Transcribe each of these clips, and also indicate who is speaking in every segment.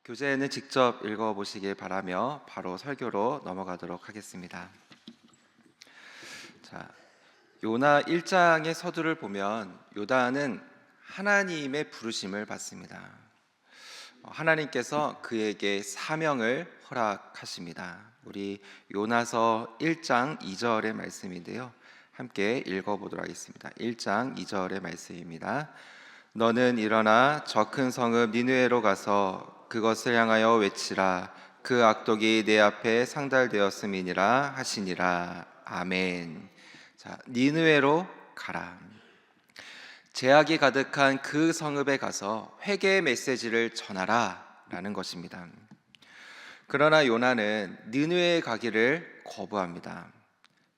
Speaker 1: 교재는 직접 읽어보시길 바라며 바로 설교로 넘어가도록 하겠습니다. 자, 요나 1장의 서두를 보면 요나는 하나님의 부르심을 받습니다. 하나님께서 그에게 사명을 허락하십니다. 우리 요나서 1장 2절의 말씀인데요, 함께 읽어보도록 하겠습니다. 1장 2절의 말씀입니다. 너는 일어나 저 큰 성읍 니느웨로 가서 그것을 향하여 외치라. 그 악독이 내 앞에 상달되었음이니라 하시니라. 아멘. 자, 니느웨로 가라. 죄악이 가득한 그 성읍에 가서 회개의 메시지를 전하라 라는 것입니다. 그러나 요나는 니느웨에 가기를 거부합니다.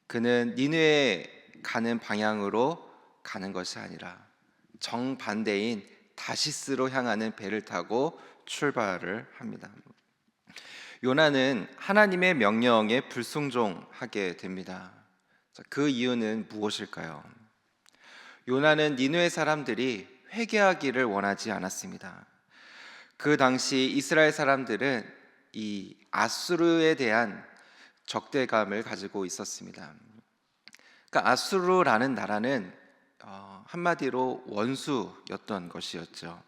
Speaker 1: 그는 니느웨에 가는 방향으로 가는 것이 아니라 정반대인 다시스로 향하는 배를 타고 출발을 합니다. 요나는 하나님의 명령에 불순종하게 됩니다. 그 이유는 무엇일까요? 요나는 니느웨 사람들이 회개하기를 원하지 않았습니다. 그 당시 이스라엘 사람들은 이 아수르에 대한 적대감을 가지고 있었습니다. 그러니까 아수르라는 나라는 한마디로 원수였던 것이었죠.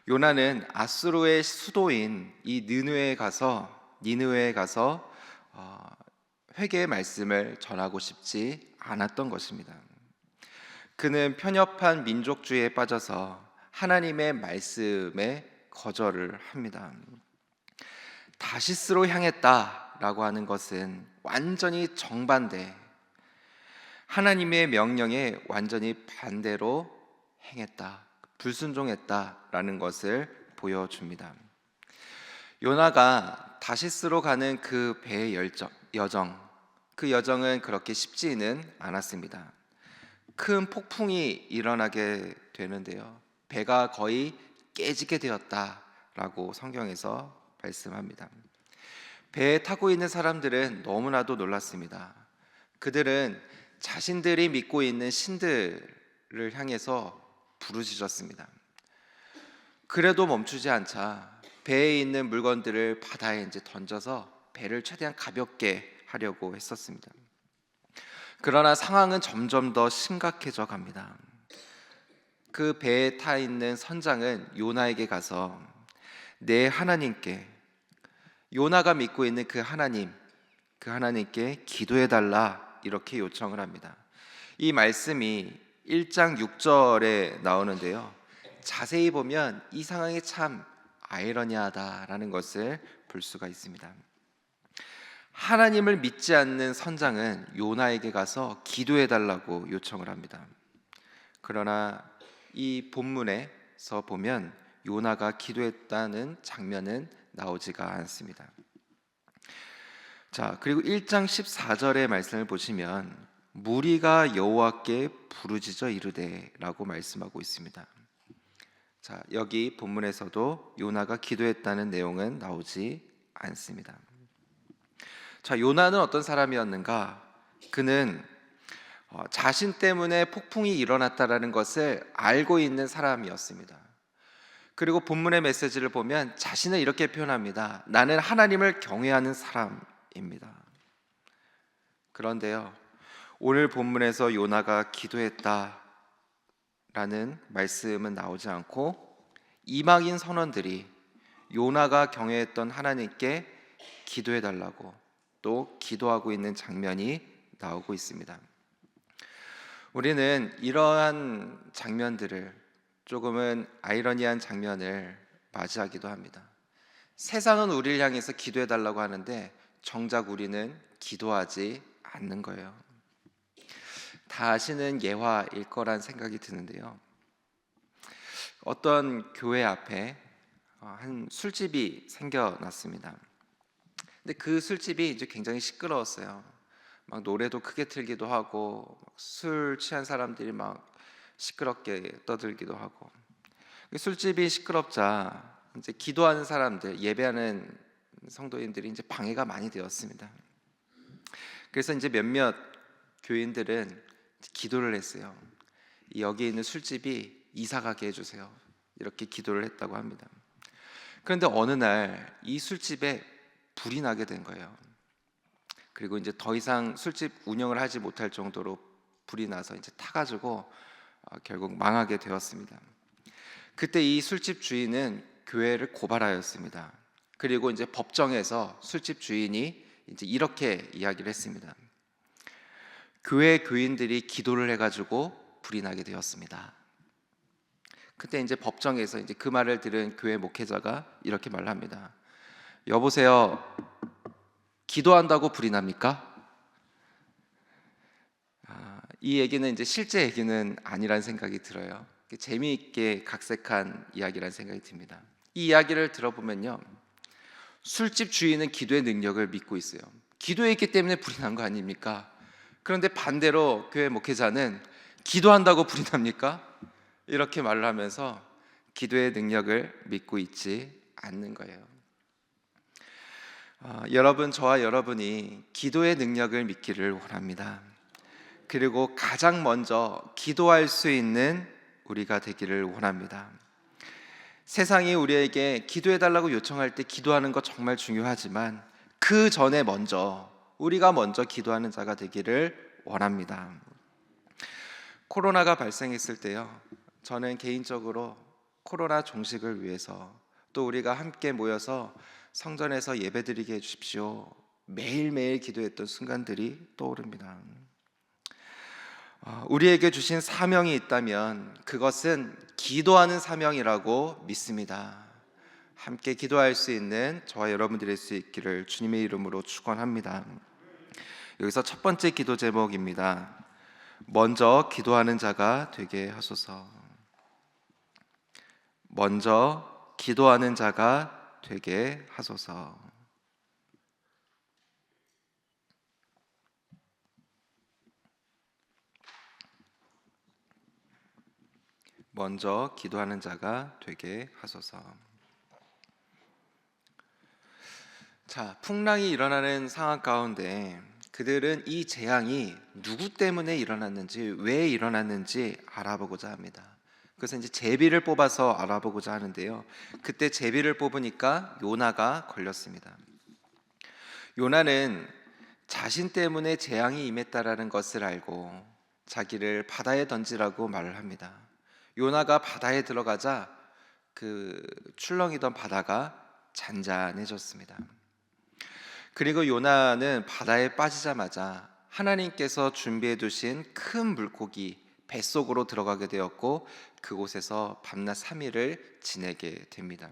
Speaker 1: 요나는 아수르의 수도인 이 니느웨에 가서 회개의 말씀을 전하고 싶지 않았던 것입니다. 그는 편협한 민족주의에 빠져서 하나님의 말씀에 거절을 합니다. 다시스로 향했다라고 하는 것은 완전히 정반대, 하나님의 명령에 완전히 반대로 행했다, 불순종했다라는 것을 보여줍니다. 요나가 다시스로 가는 그 배의 여정, 그 여정은 그렇게 쉽지는 않았습니다. 큰 폭풍이 일어나게 되는데요, 배가 거의 깨지게 되었다라고 성경에서 말씀합니다. 배에 타고 있는 사람들은 너무나도 놀랐습니다. 그들은 자신들이 믿고 있는 신들을 향해서 부르짖었습니다. 그래도 멈추지 않자 배에 있는 물건들을 바다에 이제 던져서 배를 최대한 가볍게 하려고 했었습니다. 그러나 상황은 점점 더 심각해져 갑니다. 그 배에 타 있는 선장은 요나에게 가서 내 하나님께, 요나가 믿고 있는 그 하나님께 기도해달라 이렇게 요청을 합니다. 이 말씀이 1장 6절에 나오는데요, 자세히 보면 이 상황이 참 아이러니하다라는 것을 볼 수가 있습니다. 하나님을 믿지 않는 선장은 요나에게 가서 기도해달라고 요청을 합니다. 그러나 이 본문에서 보면 요나가 기도했다는 장면은 나오지가 않습니다. 자, 그리고 1장 14절의 말씀을 보시면 무리가 여호와께 부르짖어 이르되 라고 말씀하고 있습니다. 자, 여기 본문에서도 요나가 기도했다는 내용은 나오지 않습니다. 자, 요나는 어떤 사람이었는가? 그는 자신 때문에 폭풍이 일어났다라는 것을 알고 있는 사람이었습니다. 그리고 본문의 메시지를 보면 자신을 이렇게 표현합니다. 나는 하나님을 경외하는 사람입니다. 그런데요, 오늘 본문에서 요나가 기도했다라는 말씀은 나오지 않고 이방인 선원들이 요나가 경외했던 하나님께 기도해달라고 또 기도하고 있는 장면이 나오고 있습니다. 우리는 이러한 장면들을, 조금은 아이러니한 장면을 맞이하기도 합니다. 세상은 우리를 향해서 기도해달라고 하는데 정작 우리는 기도하지 않는 거예요. 다 아시는 예화일 거란 생각이 드는데요, 어떤 교회 앞에 한 술집이 생겨났습니다. 근데 그 술집이 이제 굉장히 시끄러웠어요. 막 노래도 크게 틀기도 하고 술 취한 사람들이 막 시끄럽게 떠들기도 하고. 술집이 시끄럽자 이제 기도하는 사람들, 예배하는 성도인들이 이제 방해가 많이 되었습니다. 그래서 이제 몇몇 교인들은 기도를 했어요. 여기 있는 술집이 이사 가게 해주세요, 이렇게 기도를 했다고 합니다. 그런데 어느 날 이 술집에 불이 나게 된 거예요. 그리고 이제 더 이상 술집 운영을 하지 못할 정도로 불이 나서 이제 타가지고 결국 망하게 되었습니다. 그때 이 술집 주인은 교회를 고발하였습니다. 그리고 이제 법정에서 술집 주인이 이제 이렇게 이야기를 했습니다. 교회 교인들이 기도를 해가지고 불이 나게 되었습니다. 그때 이제 법정에서 이제 그 말을 들은 교회 목회자가 이렇게 말합니다. 여보세요, 기도한다고 불이 납니까? 이 얘기는 이제 실제 얘기는 아니란 생각이 들어요. 재미있게 각색한 이야기란 생각이 듭니다. 이 이야기를 들어보면요, 술집 주인은 기도의 능력을 믿고 있어요. 기도했기 때문에 불이 난 거 아닙니까? 그런데 반대로 교회 목회자는 기도한다고 불이 납니까? 이렇게 말을 하면서 기도의 능력을 믿고 있지 않는 거예요. 여러분, 저와 여러분이 기도의 능력을 믿기를 원합니다. 그리고 가장 먼저 기도할 수 있는 우리가 되기를 원합니다. 세상이 우리에게 기도해달라고 요청할 때 기도하는 거 정말 중요하지만 그 전에 우리가 먼저 기도하는 자가 되기를 원합니다. 코로나가 발생했을 때요, 저는 개인적으로 코로나 종식을 위해서 또 우리가 함께 모여서 성전에서 예배드리게 해주십시오, 매일매일 기도했던 순간들이 떠오릅니다. 우리에게 주신 사명이 있다면 그것은 기도하는 사명이라고 믿습니다. 함께 기도할 수 있는 저와 여러분들이 될 수 있기를 주님의 이름으로 축원합니다. 여기서 첫 번째 기도 제목입니다. 먼저 기도하는 자가 되게 하소서. 먼저 기도하는 자가 되게 하소서. 먼저 기도하는 자가 되게 하소서. 자, 풍랑이 일어나는 상황 가운데 그들은 이 재앙이 누구 때문에 일어났는지, 왜 일어났는지 알아보고자 합니다. 그래서 이제 제비를 뽑아서 알아보고자 하는데요, 그때 제비를 뽑으니까 요나가 걸렸습니다. 요나는 자신 때문에 재앙이 임했다라는 것을 알고 자기를 바다에 던지라고 말을 합니다. 요나가 바다에 들어가자 그 출렁이던 바다가 잔잔해졌습니다. 그리고 요나는 바다에 빠지자마자 하나님께서 준비해 두신 큰 물고기 뱃속으로 들어가게 되었고 그곳에서 밤낮 3일을 지내게 됩니다.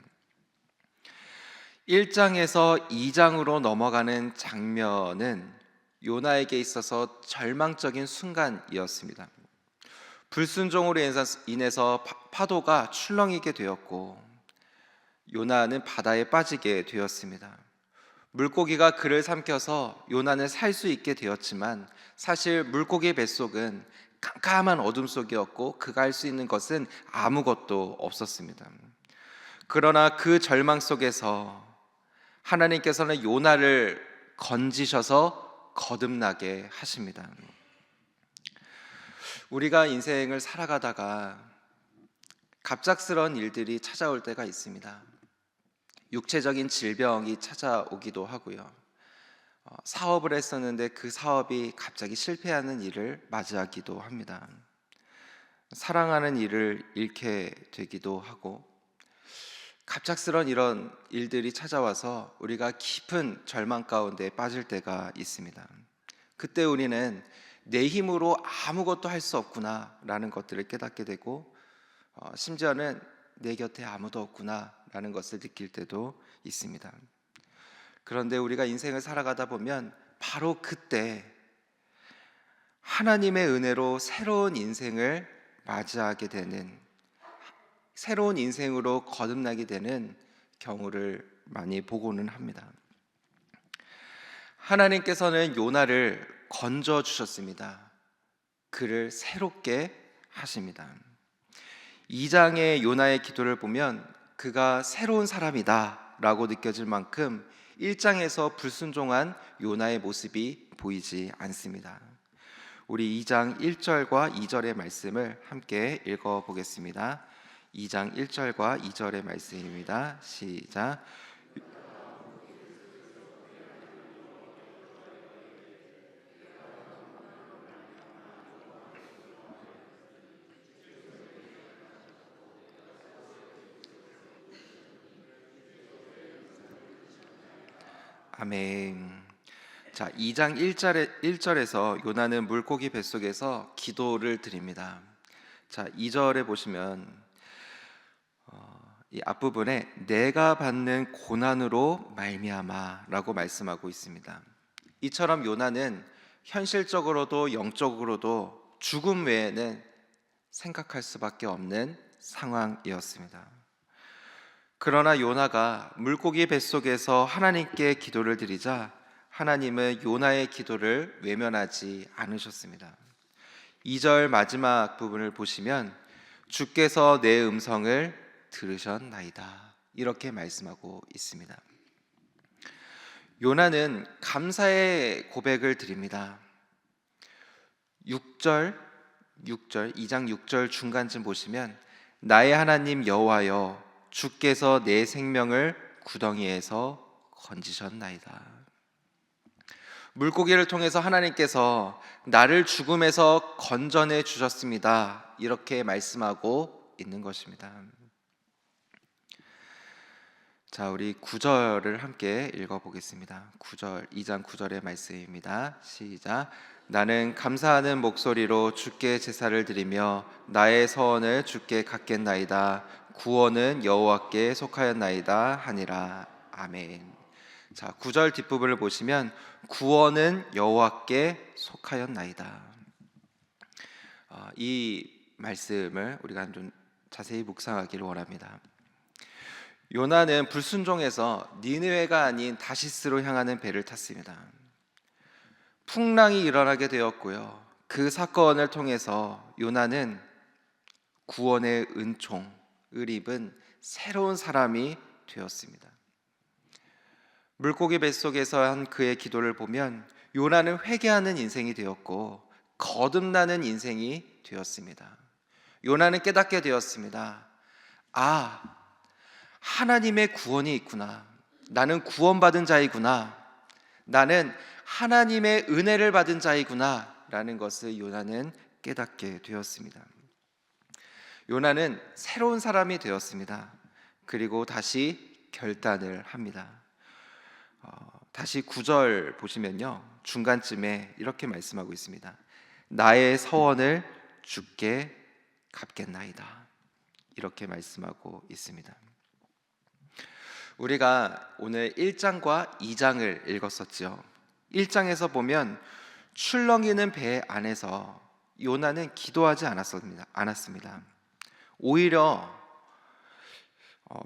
Speaker 1: 1장에서 2장으로 넘어가는 장면은 요나에게 있어서 절망적인 순간이었습니다. 불순종으로 인해서 파도가 출렁이게 되었고 요나는 바다에 빠지게 되었습니다. 물고기가 그를 삼켜서 요나는 살 수 있게 되었지만 사실 물고기의 뱃속은 깜깜한 어둠 속이었고 그가 할 수 있는 것은 아무것도 없었습니다. 그러나 그 절망 속에서 하나님께서는 요나를 건지셔서 거듭나게 하십니다. 우리가 인생을 살아가다가 갑작스러운 일들이 찾아올 때가 있습니다. 육체적인 질병이 찾아오기도 하고요. 사업을 했었는데 그 사업이 갑자기 실패하는 일을 맞이하기도 합니다. 사랑하는 일을 잃게 되기도 하고 갑작스러운 이런 일들이 찾아와서 우리가 깊은 절망 가운데 빠질 때가 있습니다. 그때 우리는 내 힘으로 아무것도 할 수 없구나라는 것들을 깨닫게 되고 심지어는 내 곁에 아무도 없구나라는 것을 느낄 때도 있습니다. 그런데 우리가 인생을 살아가다 보면 바로 그때 하나님의 은혜로 새로운 인생을 맞이하게 되는, 새로운 인생으로 거듭나게 되는 경우를 많이 보고는 합니다. 하나님께서는 요나를 건져 주셨습니다. 그를 새롭게 하십니다. 2장의 요나의 기도를 보면 그가 새로운 사람이다 라고 느껴질 만큼 1장에서 불순종한 요나의 모습이 보이지 않습니다. 우리 2장 1절과 2절의 말씀을 함께 읽어보겠습니다. 2장 1절과 2절의 말씀입니다. 시작. 아멘. 자, 2장 1절에서 요나는 물고기 뱃속에서 기도를 드립니다. 자, 2절에 보시면 이 앞부분에 내가 받는 고난으로 말미암아라고 말씀하고 있습니다. 이처럼 요나는 현실적으로도 영적으로도 죽음 외에는 생각할 수밖에 없는 상황이었습니다. 그러나 요나가 물고기 뱃속에서 하나님께 기도를 드리자 하나님은 요나의 기도를 외면하지 않으셨습니다. 2절 마지막 부분을 보시면 주께서 내 음성을 들으셨나이다 이렇게 말씀하고 있습니다. 요나는 감사의 고백을 드립니다. 2장 6절 중간쯤 보시면 나의 하나님 여호와여 주께서 내 생명을 구덩이에서 건지셨나이다. 물고기를 통해서 하나님께서 나를 죽음에서 건져내 주셨습니다. 이렇게 말씀하고 있는 것입니다. 자, 우리 9절을 함께 읽어보겠습니다. 9절, 2장 9절의 말씀입니다. 시작. 나는 감사하는 목소리로 주께 제사를 드리며 나의 서원을 주께 갚겠나이다. 구원은 여호와께 속하였나이다 하니라. 아멘. 자, 9절 뒷부분을 보시면 구원은 여호와께 속하였나이다. 이 말씀을 우리가 좀 자세히 묵상하기를 원합니다. 요나는 불순종해서 니느웨가 아닌 다시스로 향하는 배를 탔습니다. 풍랑이 일어나게 되었고요. 그 사건을 통해서 요나는 구원의 은총을 입은 새로운 사람이 되었습니다. 물고기 뱃속에서 한 그의 기도를 보면 요나는 회개하는 인생이 되었고 거듭나는 인생이 되었습니다. 요나는 깨닫게 되었습니다. 하나님의 구원이 있구나. 나는 구원받은 자이구나. 나는 하나님의 은혜를 받은 자이구나 라는 것을 요나는 깨닫게 되었습니다. 요나는 새로운 사람이 되었습니다. 그리고 다시 결단을 합니다. 다시 9절 보시면요, 중간쯤에 이렇게 말씀하고 있습니다. 나의 서원을 주께 갚겠나이다 이렇게 말씀하고 있습니다. 우리가 오늘 1장과 2장을 읽었었죠. 1장에서 보면 출렁이는 배 안에서 요나는 기도하지 않았습니다. 오히려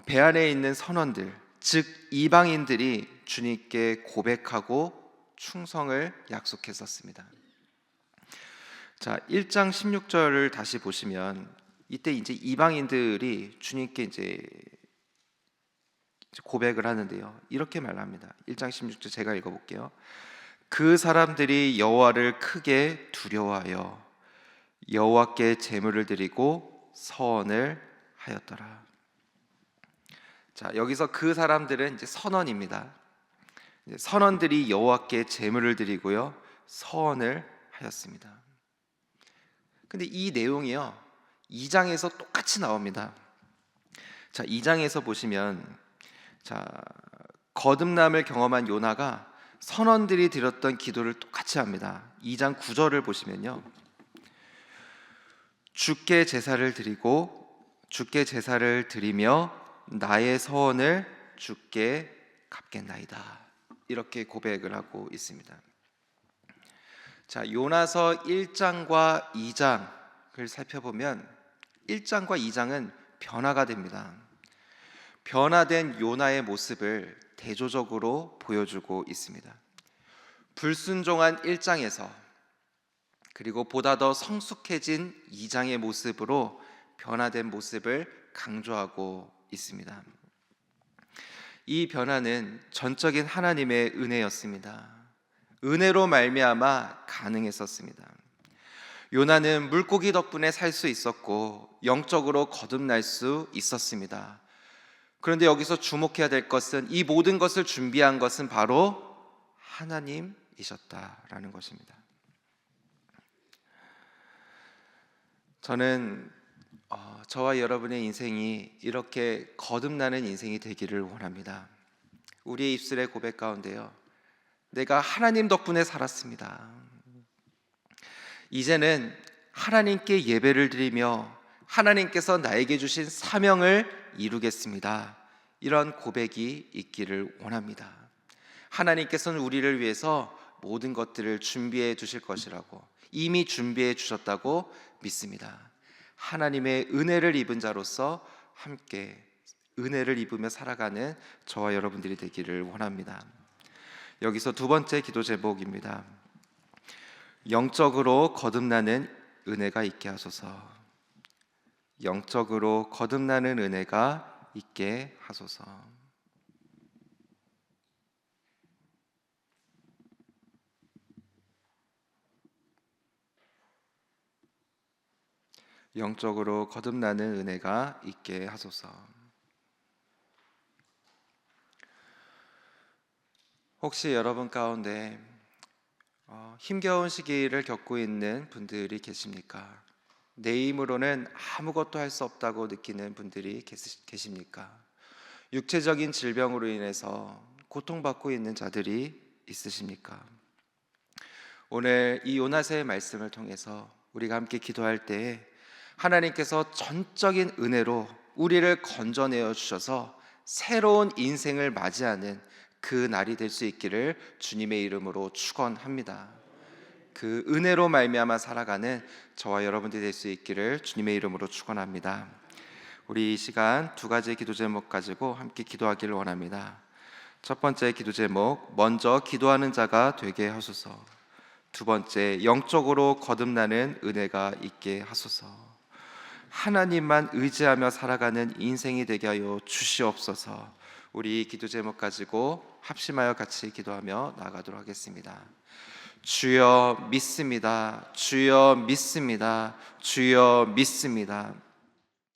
Speaker 1: 배 안에 있는 선원들, 즉 이방인들이 주님께 고백하고 충성을 약속했었습니다. 자, 1장 16절을 다시 보시면 이때 이제 이방인들이 주님께 이제 고백을 하는데요. 이렇게 말합니다. 1장 16절 제가 읽어볼게요. 그 사람들이 여호와를 크게 두려워하여 여호와께 제물을 드리고 서원을 하였더라. 자, 여기서 그 사람들은 이제 선원입니다. 선원들이 여호와께 제물을 드리고요 서원을 하였습니다. 근데 이 내용이요 2장에서 똑같이 나옵니다. 자, 2장에서 보시면 자, 거듭남을 경험한 요나가 선원들이 드렸던 기도를 똑같이 합니다. 2장 9절을 보시면요, 주께 제사를 드리며 나의 서원을 주께 갚겠나이다 이렇게 고백을 하고 있습니다. 자, 요나서 1장과 2장을 살펴보면 1장과 2장은 변화가 됩니다. 변화된 요나의 모습을 대조적으로 보여주고 있습니다. 불순종한 1장에서 그리고 보다 더 성숙해진 2장의 모습으로 변화된 모습을 강조하고 있습니다. 이 변화는 전적인 하나님의 은혜였습니다. 은혜로 말미암아 가능했었습니다. 요나는 물고기 덕분에 살 수 있었고 영적으로 거듭날 수 있었습니다. 그런데 여기서 주목해야 될 것은 이 모든 것을 준비한 것은 바로 하나님이셨다라는 것입니다. 저는 저와 여러분의 인생이 이렇게 거듭나는 인생이 되기를 원합니다. 우리의 입술의 고백 가운데요, 내가 하나님 덕분에 살았습니다. 이제는 하나님께 예배를 드리며 하나님께서 나에게 주신 사명을 이루겠습니다. 이런 고백이 있기를 원합니다. 하나님께서는 우리를 위해서 모든 것들을 준비해 주실 것이라고, 이미 준비해 주셨다고 믿습니다. 하나님의 은혜를 입은 자로서 함께 은혜를 입으며 살아가는 저와 여러분들이 되기를 원합니다. 여기서 두 번째 기도 제목입니다. 영적으로 거듭나는 은혜가 있게 하소서. 영적으로 거듭나는 은혜가 있게 하소서. 영적으로 거듭나는 은혜가 있게 하소서. 혹시 여러분 가운데 힘겨운 시기를 겪고 있는 분들이 계십니까? 내 힘으로는 아무것도 할 수 없다고 느끼는 분들이 계십니까? 육체적인 질병으로 인해서 고통받고 있는 자들이 있으십니까? 오늘 이 요나서의 말씀을 통해서 우리가 함께 기도할 때에 하나님께서 전적인 은혜로 우리를 건져내어 주셔서 새로운 인생을 맞이하는 그 날이 될 수 있기를 주님의 이름으로 축원합니다. 그 은혜로 말미암아 살아가는 저와 여러분들이 될 수 있기를 주님의 이름으로 축원합니다. 우리 이 시간 두 가지 기도 제목 가지고 함께 기도하기를 원합니다. 첫 번째 기도 제목, 먼저 기도하는 자가 되게 하소서. 두 번째, 영적으로 거듭나는 은혜가 있게 하소서. 하나님만 의지하며 살아가는 인생이 되게 하여 주시옵소서. 우리 기도 제목 가지고 합심하여 같이 기도하며 나아가도록 하겠습니다. 주여 믿습니다. 주여 믿습니다. 주여 믿습니다.